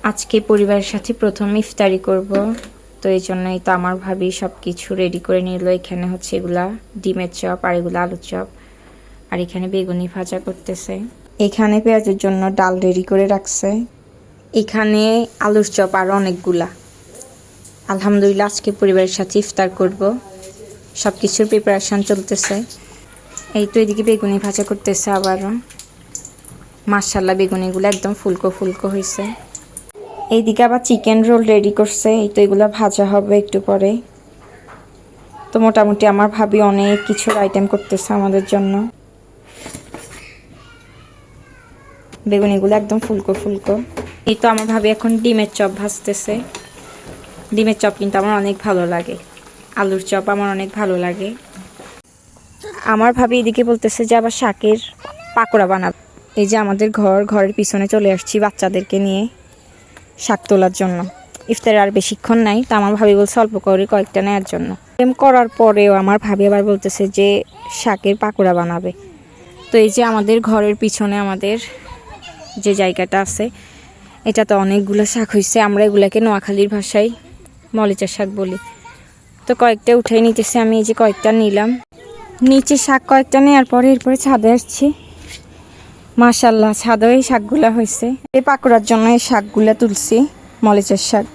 আজকে পরিবারের সাথে প্রথম ইফতারি করব, তো এই জন্যই তো আমার ভাবি সব কিছু রেডি করে নিল। এখানে হচ্ছে এগুলা ডিমের চপ, আর এগুলো আলুর চপ, আর এখানে বেগুনি ভাজা করতেছে। এখানে পেঁয়াজের জন্য ডাল রেডি করে রাখছে। এখানে আলুর চপ আর অনেকগুলা। আলহামদুলিল্লাহ আজকে পরিবারের সাথে ইফতার করব, সব কিছুর প্রিপারেশন চলতেছে। এই তো এদিকে বেগুনি ভাজা করতেছে আবারও। মাশাআল্লাহ বেগুনিগুলো একদম ফুলকো ফুলকো হয়েছে। এইদিকে আবার চিকেন রোল রেডি করছে। এই তো এগুলো ভাজা হবে একটু পরে। তো মোটামুটি আমার ভাবি অনেক কিছুর আইটেম করতেছে আমাদের জন্য। বেগুনিগুলো একদম ফুলকো ফুলকো। এই তো আমার ভাবি এখন ডিমের চপ ভাজতেছে। ডিমের চপ কিন্তু আমার অনেক ভালো লাগে, আলুর চপ আমার অনেক ভালো লাগে। আমার ভাবি এদিকে বলতেছে যে আবার শাকের পাকোড়া বানাবে। এই যে আমাদের ঘরের পিছনে চলে আসছি বাচ্চাদেরকে নিয়ে শাক তোলার জন্য। ইফতারের আর বেশিক্ষণ নাই, তো আমার ভাবি বলছে অল্প করে কয়েকটা নেওয়ার জন্য। এম করার পরেও আমার ভাবি আবার বলতেছে যে শাকের পাকোড়া বানাবে। তো এই যে আমাদের ঘরের পিছনে আমাদের যে জায়গাটা আছে, এটাতে অনেকগুলো শাক হয়েছে। আমরা এগুলাকে নোয়াখালীর ভাষায় মলিচা শাক বলি। তো কয়েকটা উঠে নিতেছি আমি, এই যে কয়েকটা নিলাম। নিচে শাক কয়েকটা নেওয়ার পরে এরপরে ছাদে আসছি। মাশাআল্লাহ ছাদেও এই শাকগুলা হয়েছে। এই পাকোড়ার জন্য এই শাকগুলা তুলছি, মলিচের শাক।